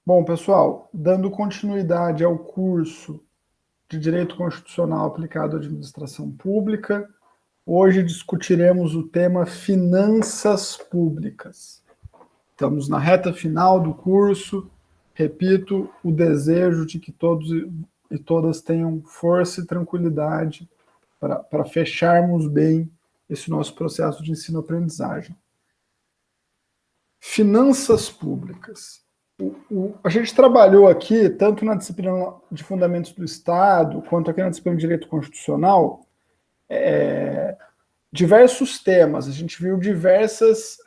Bom, pessoal, dando continuidade ao curso de Direito Constitucional aplicado à Administração Pública, hoje discutiremos o tema Finanças Públicas. Estamos na reta final do curso. Repito, o desejo de que todos e todas tenham força e tranquilidade para fecharmos bem esse nosso processo de ensino-aprendizagem. Finanças públicas. A gente trabalhou aqui, tanto na disciplina de Fundamentos do Estado, quanto aqui na disciplina de Direito Constitucional, diversos temas. A gente viu diversas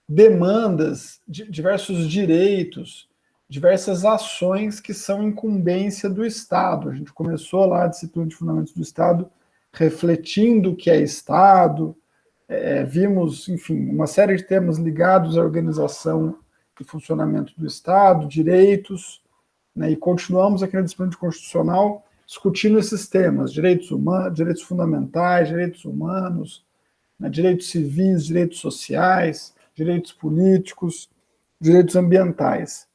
demandas, diversos direitos, diversas ações que são incumbência do Estado. A gente começou lá a disciplina de Fundamentos do Estado refletindo o que é Estado, vimos, enfim, uma série de temas ligados à organização e funcionamento do Estado, direitos, né, e continuamos aqui na disciplina de Constitucional discutindo esses temas, direitos humanos, direitos fundamentais, direitos humanos, né, direitos civis, direitos sociais, direitos políticos, direitos ambientais.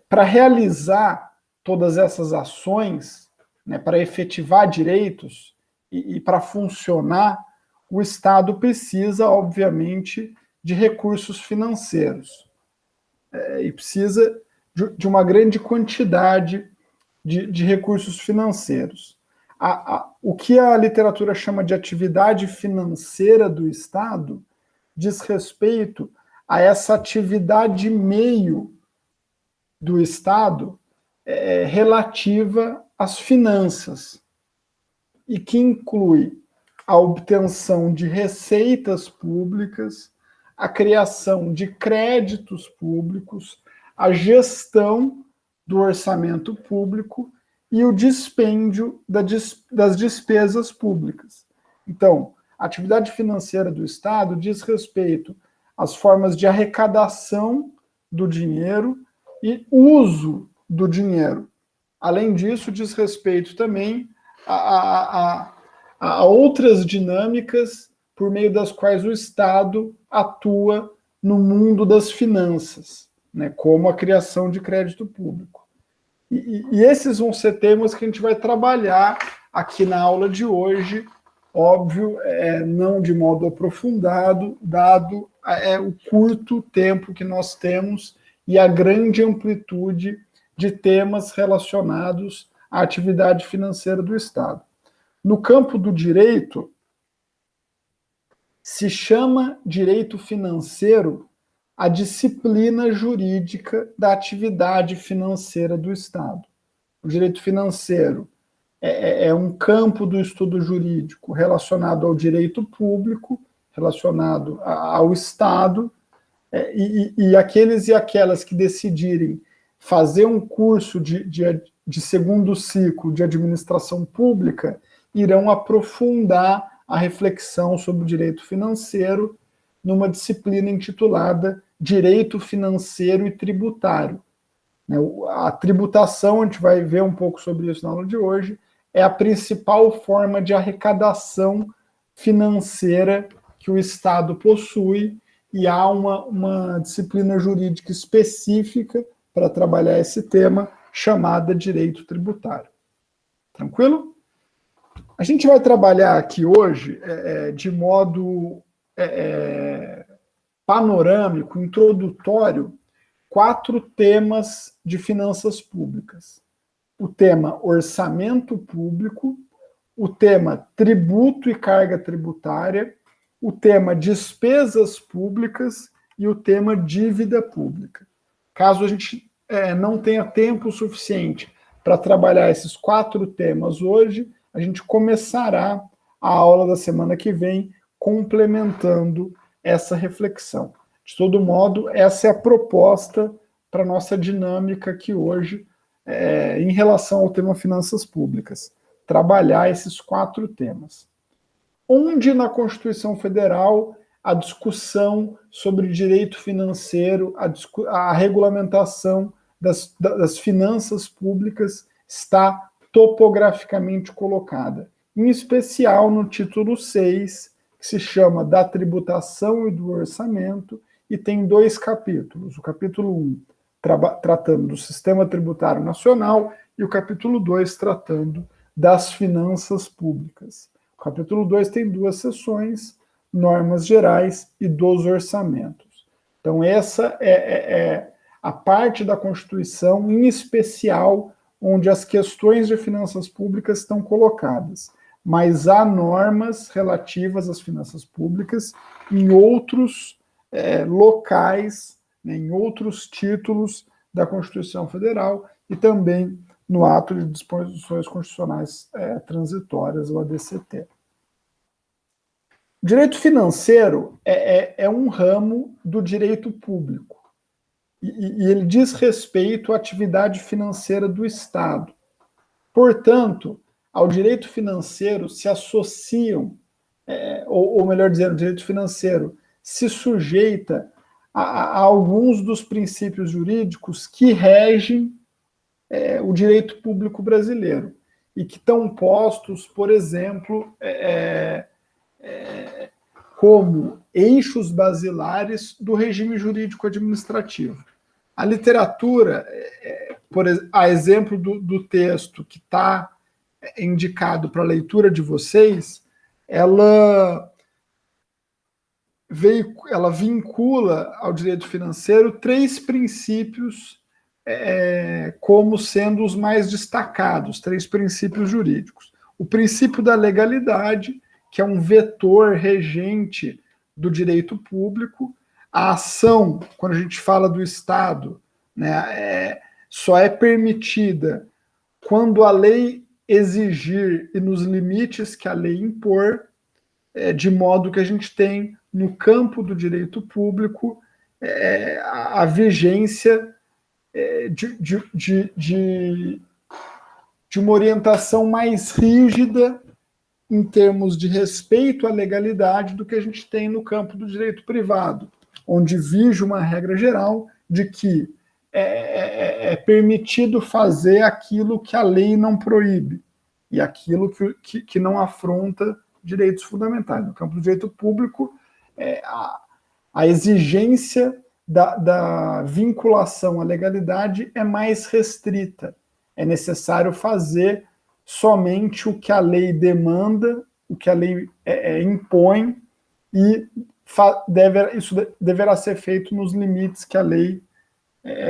Para realizar todas essas ações, né, para efetivar direitos e para funcionar, o Estado precisa, obviamente, de recursos financeiros. E precisa de uma grande quantidade de recursos financeiros. O que a literatura chama de atividade financeira do Estado diz respeito a essa atividade meio do Estado relativa às finanças, e que inclui a obtenção de receitas públicas, a criação de créditos públicos, a gestão do orçamento público e o dispêndio das despesas públicas. Então, a atividade financeira do Estado diz respeito às formas de arrecadação do dinheiro e uso do dinheiro. Além disso, diz respeito também a outras dinâmicas por meio das quais o Estado atua no mundo das finanças, né, como a criação de crédito público. E esses vão ser temas que a gente vai trabalhar aqui na aula de hoje, óbvio, não de modo aprofundado, dado o curto tempo que nós temos e a grande amplitude de temas relacionados à atividade financeira do Estado. No campo do direito, se chama direito financeiro a disciplina jurídica da atividade financeira do Estado. O direito financeiro é um campo do estudo jurídico relacionado ao direito público, relacionado ao Estado, e aqueles e aquelas que decidirem fazer um curso de segundo ciclo de administração pública irão aprofundar a reflexão sobre o direito financeiro numa disciplina intitulada Direito Financeiro e Tributário. A tributação, a gente vai ver um pouco sobre isso na aula de hoje, é a principal forma de arrecadação financeira que o Estado possui, e há uma disciplina jurídica específica para trabalhar esse tema, chamada Direito Tributário. Tranquilo? A gente vai trabalhar aqui hoje de modo panorâmico, introdutório, 4 temas de finanças públicas. O tema orçamento público, o tema tributo e carga tributária, o tema despesas públicas e o tema dívida pública. Caso a gente não tenha tempo suficiente para trabalhar esses 4 temas hoje, a gente começará a aula da semana que vem complementando essa reflexão. De todo modo, essa é a proposta para a nossa dinâmica aqui hoje em relação ao tema finanças públicas. Trabalhar esses 4 temas. Onde na Constituição Federal a discussão sobre direito financeiro, a regulamentação das finanças públicas está topograficamente colocada, em especial no título 6, que se chama da tributação e do orçamento, e tem 2 capítulos. O capítulo 1 tratando do Sistema Tributário Nacional, e o capítulo 2 tratando das finanças públicas. O capítulo 2 tem 2 seções, normas gerais e dos orçamentos. Então, essa é a parte da Constituição, em especial, onde as questões de finanças públicas estão colocadas. Mas há normas relativas às finanças públicas em outros locais, né, em outros títulos da Constituição Federal e também no ato de disposições constitucionais transitórias, o ADCT. O direito financeiro é um ramo do direito público e ele diz respeito à atividade financeira do Estado. Portanto, ao direito financeiro se associam, ou melhor dizendo, o direito financeiro se sujeita a alguns dos princípios jurídicos que regem o direito público brasileiro e que estão postos, por exemplo, como eixos basilares do regime jurídico administrativo. A literatura, a exemplo do texto que está indicado para a leitura de vocês, ela vincula ao direito financeiro 3 princípios como sendo os mais destacados, 3 princípios jurídicos. O princípio da legalidade, que é um vetor regente do direito público. A ação, quando a gente fala do Estado, né, só é permitida quando a lei exigir e nos limites que a lei impor, de modo que a gente tem, no campo do direito público, a vigência de uma orientação mais rígida em termos de respeito à legalidade do que a gente tem no campo do direito privado, onde vige uma regra geral de que é permitido fazer aquilo que a lei não proíbe e aquilo que não afronta direitos fundamentais. No campo do direito público, a exigência da vinculação à legalidade é mais restrita. É necessário fazer somente o que a lei demanda, o que a lei impõe, e isso deverá ser feito nos limites que a lei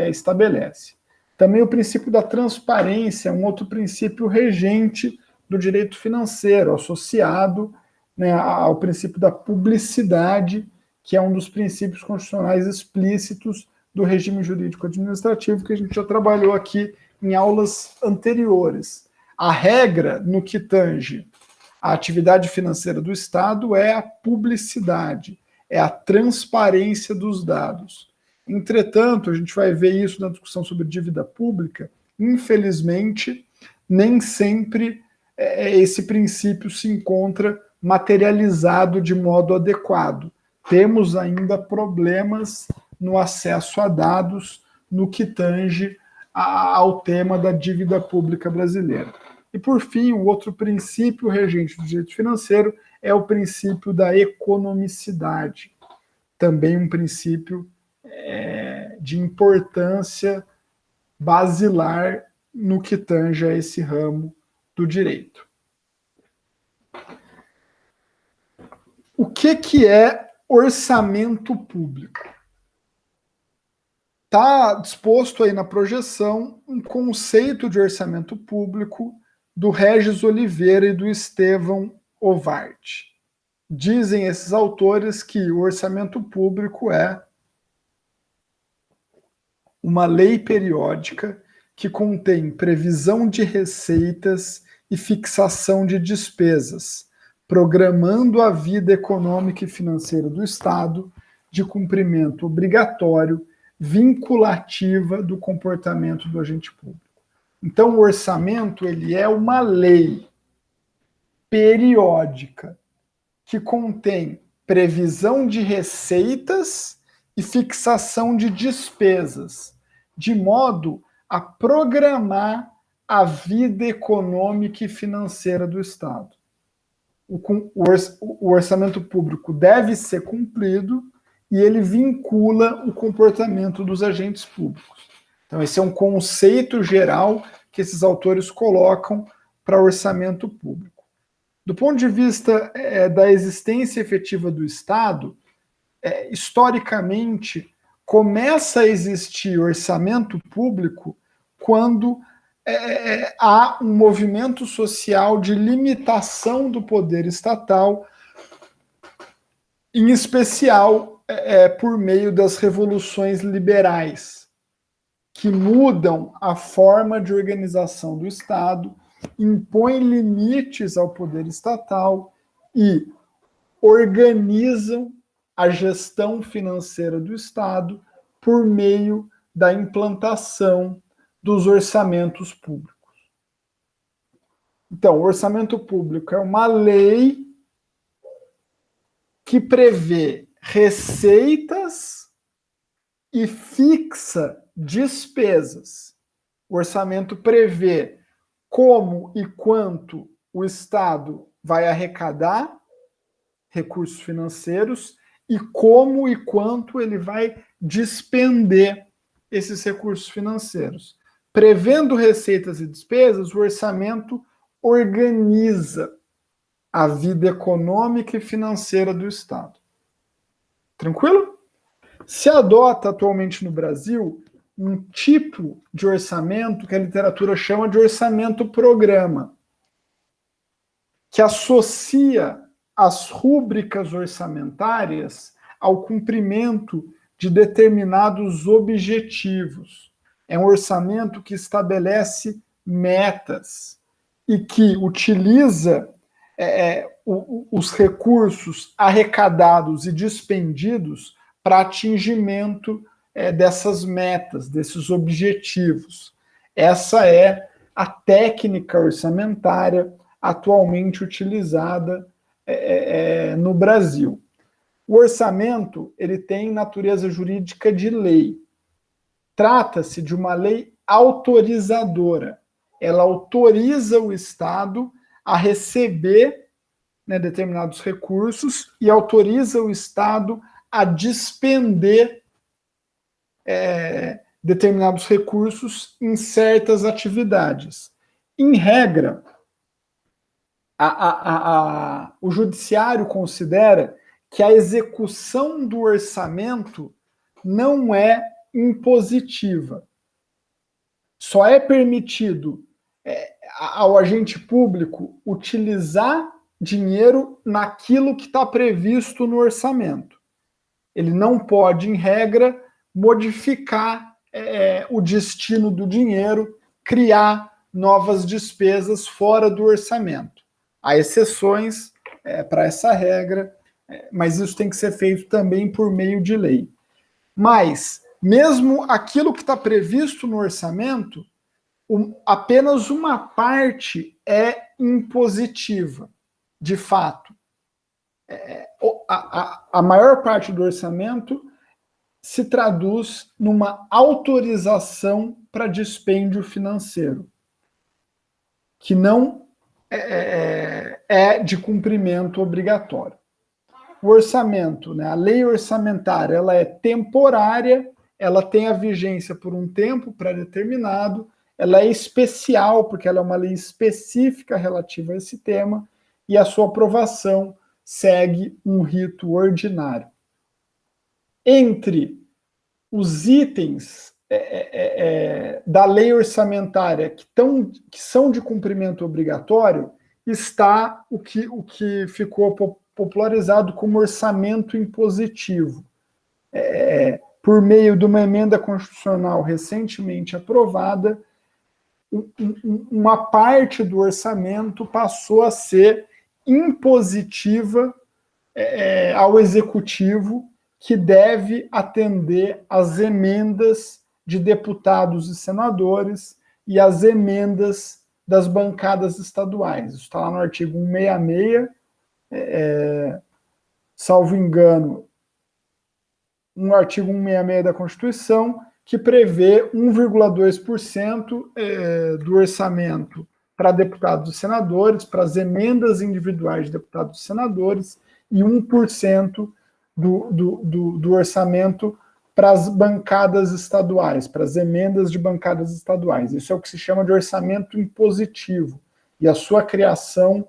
estabelece. Também o princípio da transparência é um outro princípio regente do direito financeiro, associado, né, ao princípio da publicidade, que é um dos princípios constitucionais explícitos do regime jurídico administrativo, que a gente já trabalhou aqui em aulas anteriores. A regra no que tange a atividade financeira do Estado é a publicidade, é a transparência dos dados. Entretanto, a gente vai ver isso na discussão sobre dívida pública, infelizmente, nem sempre esse princípio se encontra materializado de modo adequado. Temos ainda problemas no acesso a dados no que tange ao tema da dívida pública brasileira. E, por fim, o outro princípio regente do direito financeiro é o princípio da economicidade, também um princípio de importância basilar no que tange a esse ramo do direito. O que é orçamento público? Está disposto aí na projeção um conceito de orçamento público do Regis Oliveira e do Estevão Ovart. Dizem esses autores que o orçamento público é uma lei periódica que contém previsão de receitas e fixação de despesas, programando a vida econômica e financeira do Estado de cumprimento obrigatório, vinculativa do comportamento do agente público. Então, o orçamento ele é uma lei periódica que contém previsão de receitas e fixação de despesas, de modo a programar a vida econômica e financeira do Estado. O orçamento público deve ser cumprido e ele vincula o comportamento dos agentes públicos. Então, esse é um conceito geral que esses autores colocam para orçamento público. Do ponto de vista da existência efetiva do Estado, historicamente, começa a existir orçamento público quando há um movimento social de limitação do poder estatal, em especial por meio das revoluções liberais, que mudam a forma de organização do Estado, impõem limites ao poder estatal e organizam a gestão financeira do Estado por meio da implantação dos orçamentos públicos. Então, o orçamento público é uma lei que prevê receitas e fixa despesas. O orçamento prevê como e quanto o Estado vai arrecadar recursos financeiros e como e quanto ele vai despender esses recursos financeiros. Prevendo receitas e despesas, o orçamento organiza a vida econômica e financeira do Estado. Tranquilo? Se adota atualmente no Brasil um tipo de orçamento que a literatura chama de orçamento-programa, que associa as rúbricas orçamentárias ao cumprimento de determinados objetivos. É um orçamento que estabelece metas e que utiliza os recursos arrecadados e dispendidos para atingimento dessas metas, desses objetivos. Essa é a técnica orçamentária atualmente utilizada no Brasil. O orçamento ele tem natureza jurídica de lei. Trata-se de uma lei autorizadora. Ela autoriza o Estado a receber determinados recursos e autoriza o Estado a despender determinados recursos em certas atividades. Em regra, o judiciário considera que a execução do orçamento não é impositiva. Só é permitido ao agente público utilizar dinheiro naquilo que está previsto no orçamento. Ele não pode, em regra, modificar o destino do dinheiro, criar novas despesas fora do orçamento. Há exceções para essa regra, mas isso tem que ser feito também por meio de lei. Mas, mesmo aquilo que está previsto no orçamento, apenas uma parte é impositiva, de fato. A maior parte do orçamento se traduz numa autorização para dispêndio financeiro, que não é de cumprimento obrigatório. O orçamento, a lei orçamentária, ela é temporária, ela tem a vigência por um tempo pré-determinado, ela é especial, porque ela é uma lei específica relativa a esse tema, e a sua aprovação segue um rito ordinário. Entre os itens da lei orçamentária que são de cumprimento obrigatório, está o que ficou popularizado como orçamento impositivo. Por meio de uma emenda constitucional recentemente aprovada, uma parte do orçamento passou a ser impositiva ao executivo, que deve atender às emendas de deputados e senadores e às emendas das bancadas estaduais. Isso está lá no artigo 166, salvo engano, um artigo 166 da Constituição, que prevê 1,2% do orçamento para deputados e senadores, para as emendas individuais de deputados e senadores, e 1% do orçamento para as bancadas estaduais, para as emendas de bancadas estaduais. Isso é o que se chama de orçamento impositivo. E a sua criação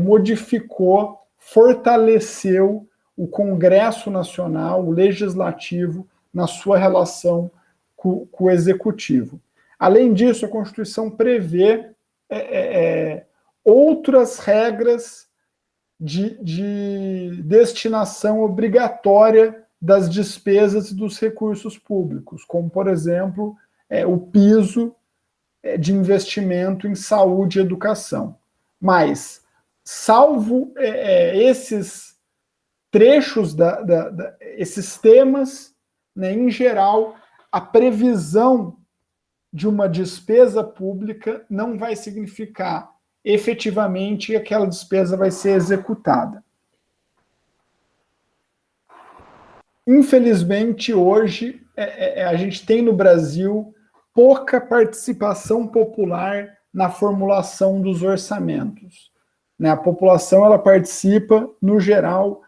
modificou, fortaleceu o Congresso Nacional, o Legislativo, na sua relação com o Executivo. Além disso, a Constituição prevê outras regras de destinação obrigatória das despesas e dos recursos públicos, como, por exemplo, o piso de investimento em saúde e educação. Mas, salvo esses trechos, esses temas, né, em geral, a previsão de uma despesa pública não vai significar efetivamente que aquela despesa vai ser executada. Infelizmente, hoje, a gente tem no Brasil pouca participação popular na formulação dos orçamentos. A população ela participa, no geral,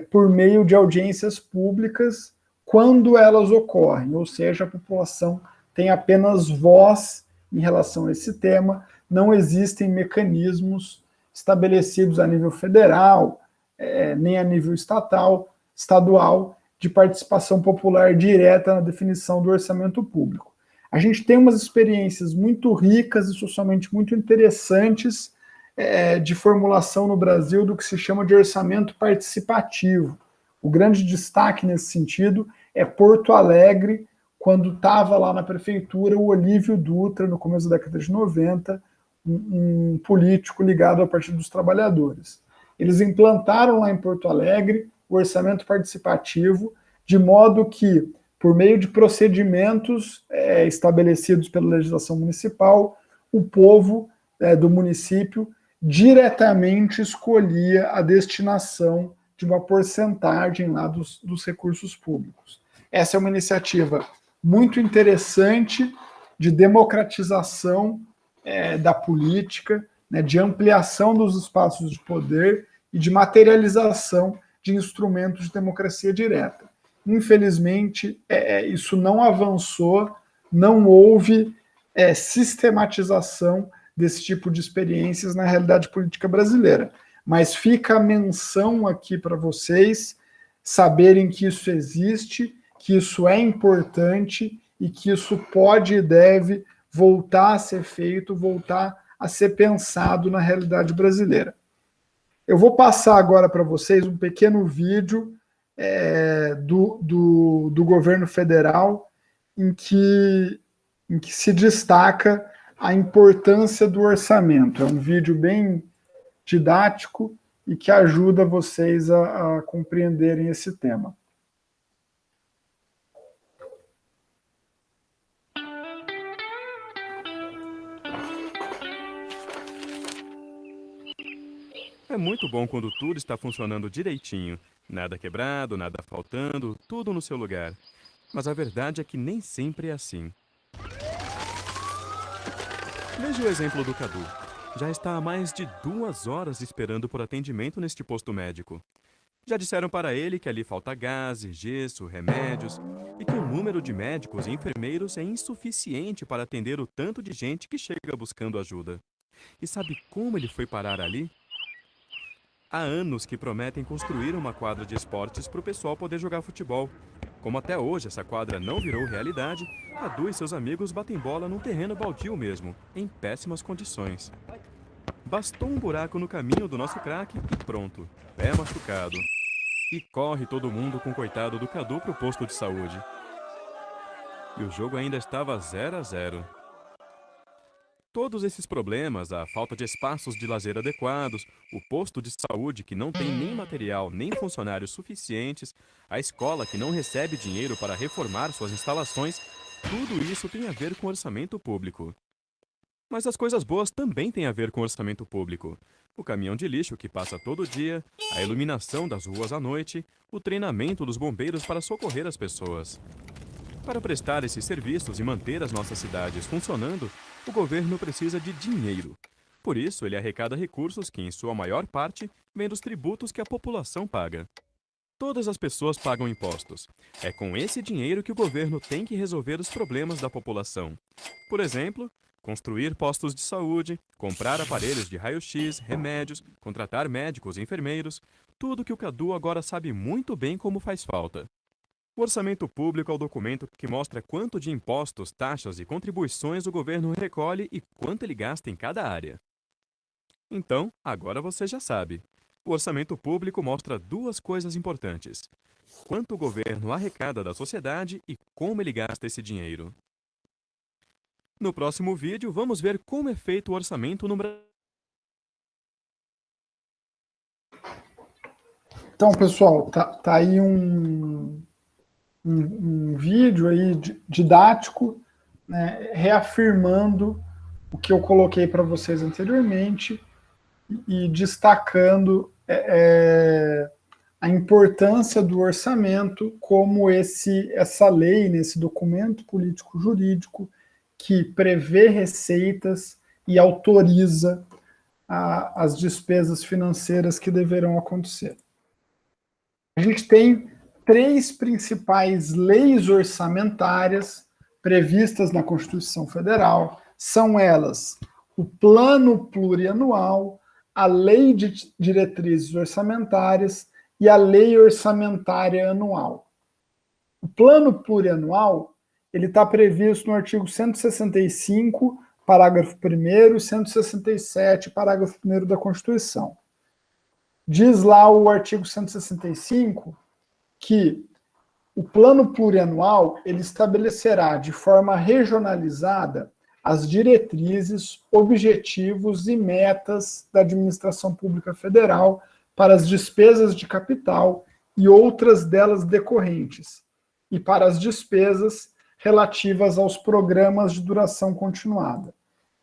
por meio de audiências públicas, quando elas ocorrem, ou seja, a população tem apenas voz em relação a esse tema, não existem mecanismos estabelecidos a nível federal, nem a nível estadual, de participação popular direta na definição do orçamento público. A gente tem umas experiências muito ricas e socialmente muito interessantes de formulação no Brasil do que se chama de orçamento participativo. O grande destaque nesse sentido é Porto Alegre, quando estava lá na prefeitura o Olívio Dutra, no começo da década de 90, um político ligado ao Partido dos Trabalhadores. Eles implantaram lá em Porto Alegre o orçamento participativo, de modo que, por meio de procedimentos estabelecidos pela legislação municipal, o povo do município diretamente escolhia a destinação de uma porcentagem lá dos recursos públicos. Essa é uma iniciativa muito interessante de democratização da política, né, de ampliação dos espaços de poder e de materialização de instrumentos de democracia direta. Infelizmente, isso não avançou, não houve sistematização desse tipo de experiências na realidade política brasileira. Mas fica a menção aqui para vocês saberem que isso existe, que isso é importante e que isso pode e deve voltar a ser feito, voltar a ser pensado na realidade brasileira. Eu vou passar agora para vocês um pequeno vídeo do governo federal em que se destaca a importância do orçamento. É um vídeo bem didático e que ajuda vocês a compreenderem esse tema. É muito bom quando tudo está funcionando direitinho. Nada quebrado, nada faltando, tudo no seu lugar. Mas a verdade é que nem sempre é assim. Veja o exemplo do Cadu. Já está há mais de 2 horas esperando por atendimento neste posto médico. Já disseram para ele que ali falta gases, gesso, remédios e que o número de médicos e enfermeiros é insuficiente para atender o tanto de gente que chega buscando ajuda. E sabe como ele foi parar ali? Há anos que prometem construir uma quadra de esportes para o pessoal poder jogar futebol. Como até hoje essa quadra não virou realidade, Cadu e seus amigos batem bola num terreno baldio mesmo, em péssimas condições. Bastou um buraco no caminho do nosso craque e pronto, pé machucado. E corre todo mundo com o coitado do Cadu pro posto de saúde. E o jogo ainda estava 0-0. Todos esses problemas, a falta de espaços de lazer adequados, o posto de saúde que não tem nem material nem funcionários suficientes, a escola que não recebe dinheiro para reformar suas instalações, tudo isso tem a ver com orçamento público. Mas as coisas boas também têm a ver com orçamento público. O caminhão de lixo que passa todo dia, a iluminação das ruas à noite, o treinamento dos bombeiros para socorrer as pessoas. Para prestar esses serviços e manter as nossas cidades funcionando, o governo precisa de dinheiro. Por isso, ele arrecada recursos que, em sua maior parte, vêm dos tributos que a população paga. Todas as pessoas pagam impostos. É com esse dinheiro que o governo tem que resolver os problemas da população. Por exemplo, construir postos de saúde, comprar aparelhos de raio-x, remédios, contratar médicos e enfermeiros, tudo que o Cadu agora sabe muito bem como faz falta. O orçamento público é o documento que mostra quanto de impostos, taxas e contribuições o governo recolhe e quanto ele gasta em cada área. Então, agora você já sabe. O orçamento público mostra duas coisas importantes: quanto o governo arrecada da sociedade e como ele gasta esse dinheiro. No próximo vídeo, vamos ver como é feito o orçamento no Brasil. Então, pessoal, tá aí um vídeo aí didático, né, reafirmando o que eu coloquei para vocês anteriormente e destacando a importância do orçamento como essa lei, nesse documento político-jurídico que prevê receitas e autoriza as despesas financeiras que deverão acontecer. A gente tem 3 principais leis orçamentárias previstas na Constituição Federal. São elas o Plano Plurianual, a Lei de Diretrizes Orçamentárias e a Lei Orçamentária Anual. O Plano Plurianual ele está previsto no artigo 165, parágrafo 1º e 167, parágrafo 1º da Constituição. Diz lá o artigo 165 que o plano plurianual ele estabelecerá de forma regionalizada as diretrizes, objetivos e metas da administração pública federal para as despesas de capital e outras delas decorrentes, e para as despesas relativas aos programas de duração continuada.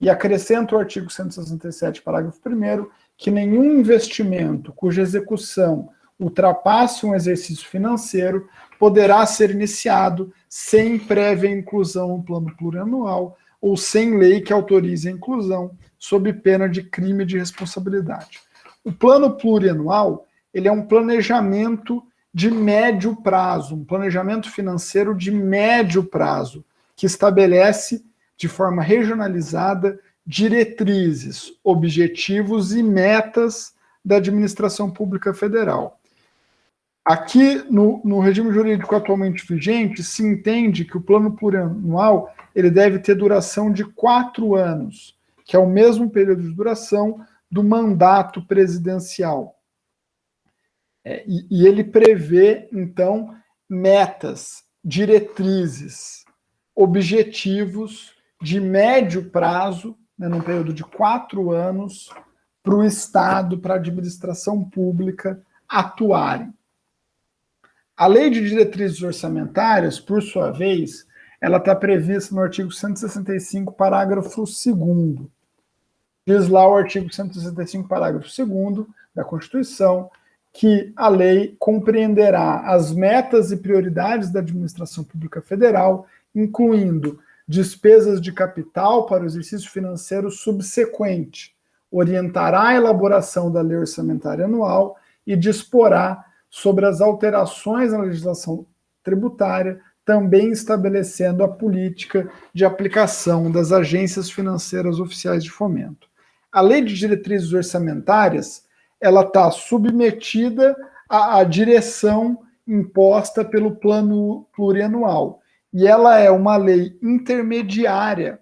E acrescenta o artigo 167, parágrafo 1º, que nenhum investimento cuja execução ultrapasse um exercício financeiro poderá ser iniciado sem prévia inclusão no plano plurianual ou sem lei que autorize a inclusão, sob pena de crime de responsabilidade. O plano plurianual ele é um planejamento de médio prazo, um planejamento financeiro de médio prazo, que estabelece de forma regionalizada diretrizes, objetivos e metas da administração pública federal. Aqui, no regime jurídico atualmente vigente, se entende que o plano plurianual ele deve ter duração de 4 anos, que é o mesmo período de duração do mandato presidencial. E ele prevê, então, metas, diretrizes, objetivos de médio prazo, né, num período de 4 anos, para o Estado, para a administração pública atuarem. A Lei de Diretrizes Orçamentárias, por sua vez, ela está prevista no artigo 165, parágrafo 2º. Diz lá o artigo 165, parágrafo 2º da Constituição, que a lei compreenderá as metas e prioridades da administração pública federal, incluindo despesas de capital para o exercício financeiro subsequente, orientará a elaboração da lei orçamentária anual e disporá sobre as alterações na legislação tributária, também estabelecendo a política de aplicação das agências financeiras oficiais de fomento. A Lei de Diretrizes Orçamentárias ela está submetida à direção imposta pelo Plano Plurianual. E ela é uma lei intermediária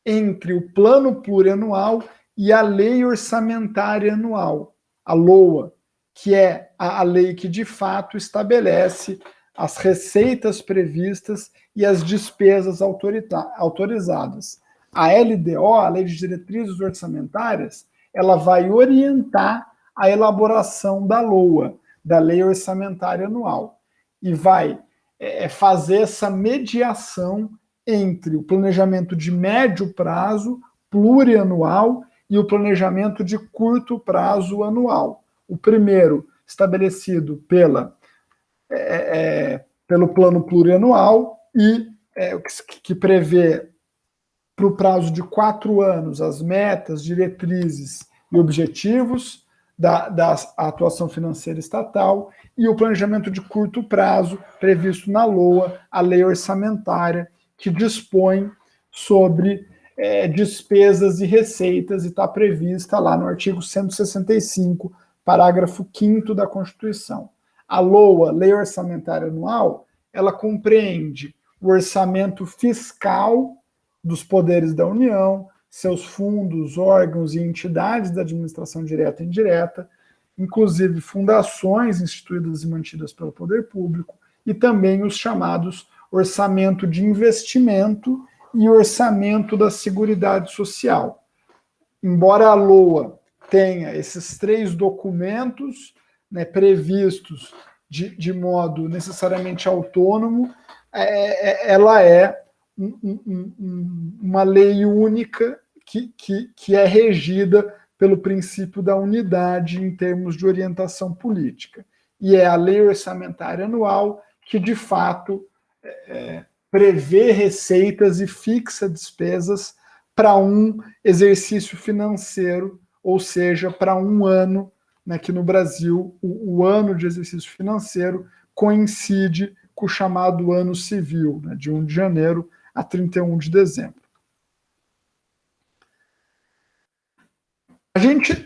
entre o Plano Plurianual e a Lei Orçamentária Anual, a LOA, que é a lei que, de fato, estabelece as receitas previstas e as despesas autorizadas. A LDO, a Lei de Diretrizes Orçamentárias, ela vai orientar a elaboração da LOA, da Lei Orçamentária Anual, e vai fazer essa mediação entre o planejamento de médio prazo, plurianual, e o planejamento de curto prazo anual. O primeiro estabelecido pelo plano plurianual e que prevê para o prazo de 4 anos as metas, diretrizes e objetivos da atuação financeira estatal, e o planejamento de curto prazo, previsto na LOA, a lei orçamentária, que dispõe sobre despesas e receitas, e está prevista lá no artigo 165, parágrafo 5º da Constituição. A LOA, Lei Orçamentária Anual, ela compreende o orçamento fiscal dos poderes da União, seus fundos, órgãos e entidades da administração direta e indireta, inclusive fundações instituídas e mantidas pelo poder público, e também os chamados orçamento de investimento e orçamento da Seguridade Social. Embora a LOA tenha esses 3 documentos, né, previstos de modo necessariamente autônomo, ela é uma lei única que é regida pelo princípio da unidade em termos de orientação política. E é a lei orçamentária anual que, de fato, prevê receitas e fixa despesas para um exercício financeiro, ou seja, para um ano, né, que no Brasil o ano de exercício financeiro coincide com o chamado ano civil, né, de 1 de janeiro a 31 de dezembro.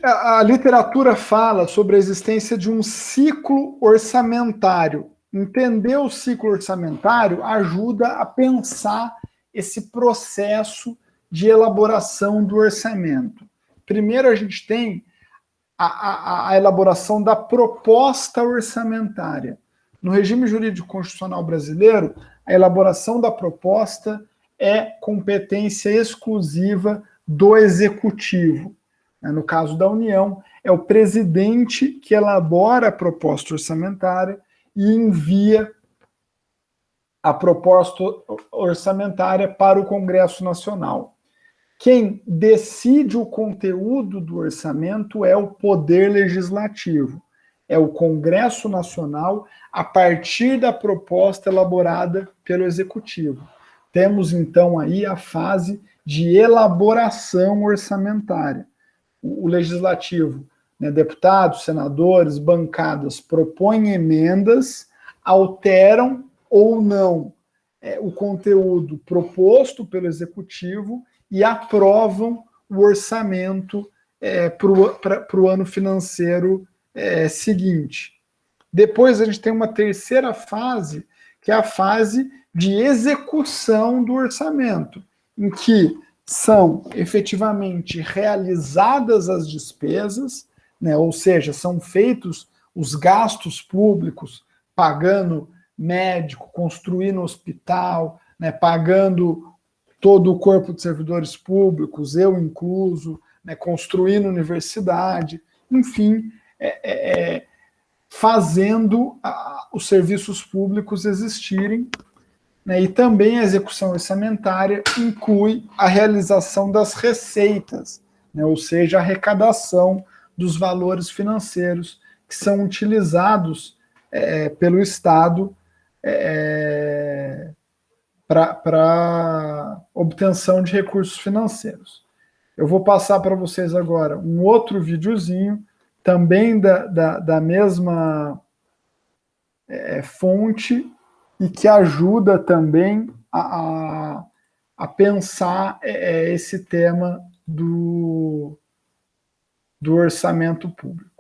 A literatura fala sobre a existência de um ciclo orçamentário. Entender o ciclo orçamentário ajuda a pensar esse processo de elaboração do orçamento. Primeiro, a gente tem a elaboração da proposta orçamentária. No regime jurídico constitucional brasileiro, a elaboração da proposta é competência exclusiva do Executivo. No caso da União, é o presidente que elabora a proposta orçamentária e envia a proposta orçamentária para o Congresso Nacional. Quem decide o conteúdo do orçamento é o Poder Legislativo, é o Congresso Nacional, a partir da proposta elaborada pelo Executivo. Temos, então, aí a fase de elaboração orçamentária. O Legislativo, né, deputados, senadores, bancadas, propõem emendas, alteram ou não o conteúdo proposto pelo Executivo e aprovam o orçamento para o ano financeiro seguinte. Depois a gente tem uma terceira fase, que é a fase de execução do orçamento, em que são efetivamente realizadas as despesas, né, ou seja, são feitos os gastos públicos, pagando médico, construindo hospital, né, pagando todo o corpo de servidores públicos, eu incluso, né, construindo universidade, enfim, fazendo os serviços públicos existirem, né, e também a execução orçamentária inclui a realização das receitas, né, ou seja, a arrecadação dos valores financeiros que são utilizados pelo Estado para obtenção de recursos financeiros. Eu vou passar para vocês agora um outro videozinho, também da mesma fonte, e que ajuda também a pensar esse tema do orçamento público.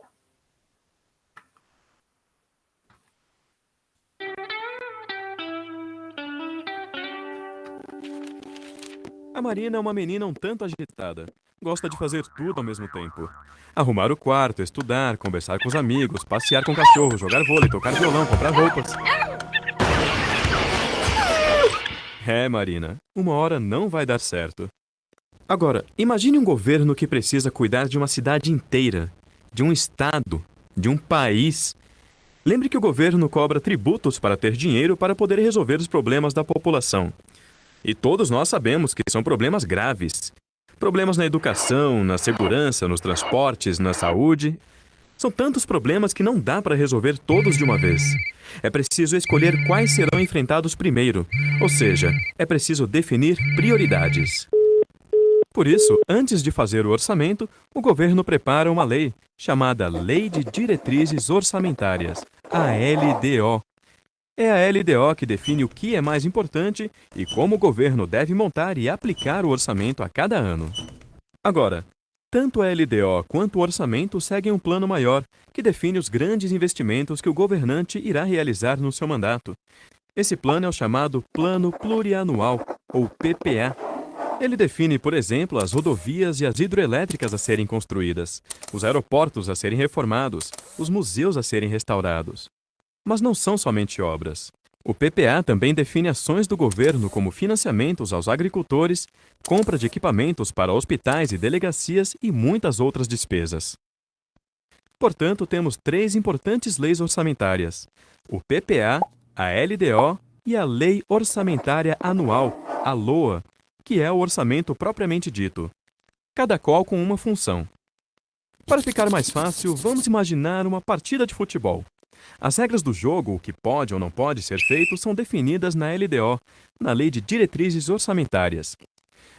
A Marina é uma menina um tanto agitada. Gosta de fazer tudo ao mesmo tempo. Arrumar o quarto, estudar, conversar com os amigos, passear com o cachorro, jogar vôlei, tocar violão, comprar roupas. Marina, uma hora não vai dar certo. Agora, imagine um governo que precisa cuidar de uma cidade inteira, de um estado, de um país. Lembre que o governo cobra tributos para ter dinheiro para poder resolver os problemas da população. E todos nós sabemos que são problemas graves. Problemas na educação, na segurança, nos transportes, na saúde. São tantos problemas que não dá para resolver todos de uma vez. É preciso escolher quais serão enfrentados primeiro. Ou seja, é preciso definir prioridades. Por isso, antes de fazer o orçamento, o governo prepara uma lei, chamada Lei de Diretrizes Orçamentárias, a LDO. É a LDO que define o que é mais importante e como o governo deve montar e aplicar o orçamento a cada ano. Agora, tanto a LDO quanto o orçamento seguem um plano maior, que define os grandes investimentos que o governante irá realizar no seu mandato. Esse plano é o chamado Plano Plurianual, ou PPA. Ele define, por exemplo, as rodovias e as hidroelétricas a serem construídas, os aeroportos a serem reformados, os museus a serem restaurados. Mas não são somente obras. O PPA também define ações do governo como financiamentos aos agricultores, compra de equipamentos para hospitais e delegacias e muitas outras despesas. Portanto, temos 3 importantes leis orçamentárias: o PPA, a LDO e a Lei Orçamentária Anual, a LOA, que é o orçamento propriamente dito, cada qual com uma função. Para ficar mais fácil, vamos imaginar uma partida de futebol. As regras do jogo, o que pode ou não pode ser feito, são definidas na LDO, na Lei de Diretrizes Orçamentárias.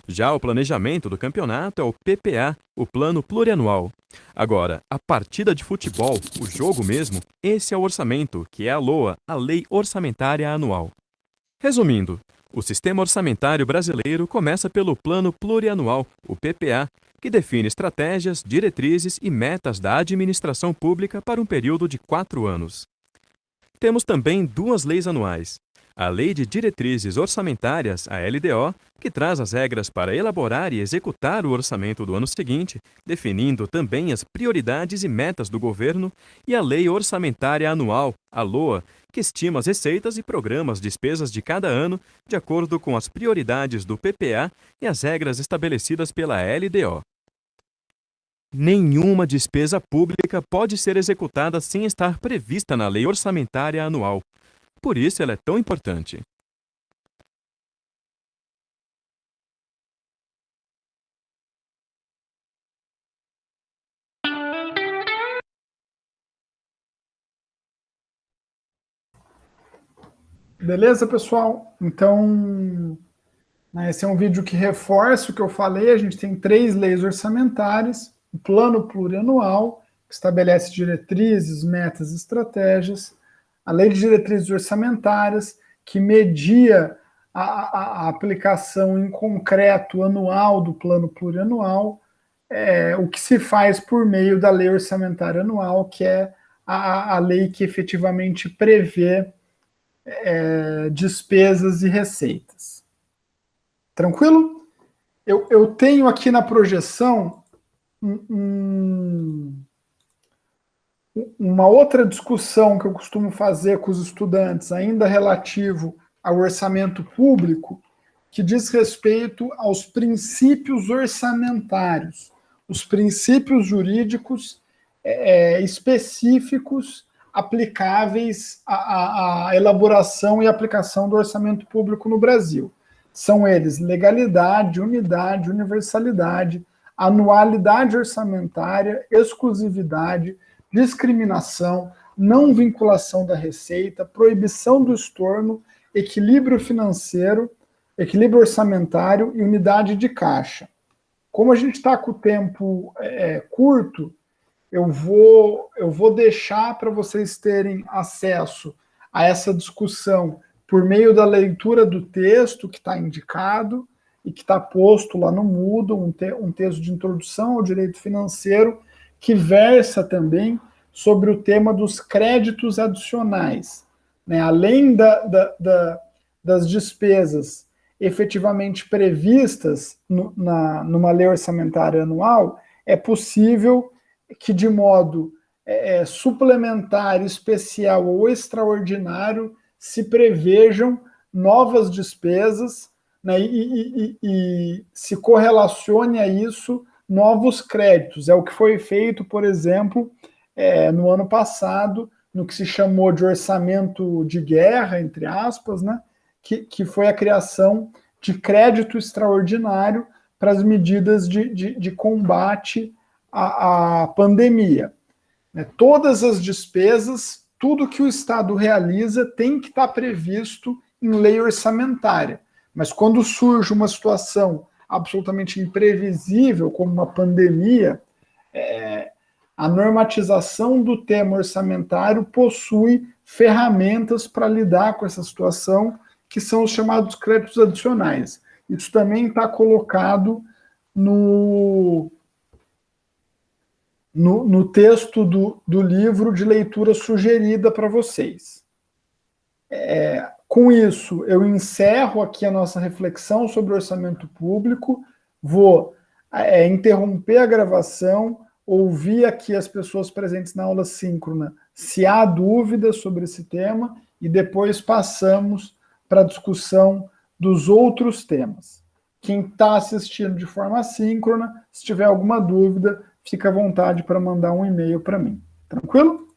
Já o planejamento do campeonato é o PPA, o Plano Plurianual. Agora, a partida de futebol, o jogo mesmo, esse é o orçamento, que é a LOA, a Lei Orçamentária Anual. Resumindo, o sistema orçamentário brasileiro começa pelo Plano Plurianual, o PPA, que define estratégias, diretrizes e metas da administração pública para um período de 4 anos. Temos também 2 leis anuais. A Lei de Diretrizes Orçamentárias, a LDO, que traz as regras para elaborar e executar o orçamento do ano seguinte, definindo também as prioridades e metas do governo, e a Lei Orçamentária Anual, a LOA, que estima as receitas e programa as despesas de cada ano de acordo com as prioridades do PPA e as regras estabelecidas pela LDO. Nenhuma despesa pública pode ser executada sem estar prevista na Lei Orçamentária Anual. Por isso ela é tão importante. Beleza, pessoal? Então, esse é um vídeo que reforça o que eu falei. A gente tem 3 leis orçamentárias, o plano plurianual, que estabelece diretrizes, metas e estratégias, a lei de diretrizes orçamentárias, que media a aplicação em concreto anual do plano plurianual, o que se faz por meio da lei orçamentária anual, que é a lei que efetivamente prevê despesas e receitas. Tranquilo? Eu tenho aqui na projeção uma outra discussão que eu costumo fazer com os estudantes, ainda relativo ao orçamento público, que diz respeito aos princípios orçamentários, os princípios jurídicos específicos aplicáveis à elaboração e aplicação do orçamento público no Brasil. São eles legalidade, unidade, universalidade, anualidade orçamentária, exclusividade, discriminação, não vinculação da receita, proibição do estorno, equilíbrio financeiro, equilíbrio orçamentário e unidade de caixa. Como a gente está com o tempo curto, eu vou deixar para vocês terem acesso a essa discussão por meio da leitura do texto que está indicado e que está posto lá no Moodle, um texto de introdução ao direito financeiro, que versa também sobre o tema dos créditos adicionais. Né? Além das despesas efetivamente previstas numa lei orçamentária anual, é possível que de modo suplementar, especial ou extraordinário se prevejam novas despesas, né, e se correlacione a isso novos créditos. É o que foi feito, por exemplo, no ano passado, no que se chamou de orçamento de guerra, entre aspas, né, que foi a criação de crédito extraordinário para as medidas de combate à pandemia. Todas as despesas, tudo que o Estado realiza tem que estar previsto em lei orçamentária. Mas quando surge uma situação absolutamente imprevisível, como uma pandemia, a normatização do tema orçamentário possui ferramentas para lidar com essa situação, que são os chamados créditos adicionais. Isso também está colocado no texto do livro de leitura sugerida para vocês. Com isso, eu encerro aqui a nossa reflexão sobre orçamento público, vou interromper a gravação, ouvir aqui as pessoas presentes na aula síncrona, se há dúvidas sobre esse tema, e depois passamos para a discussão dos outros temas. Quem está assistindo de forma síncrona, se tiver alguma dúvida, fica à vontade para mandar um e-mail para mim. Tranquilo?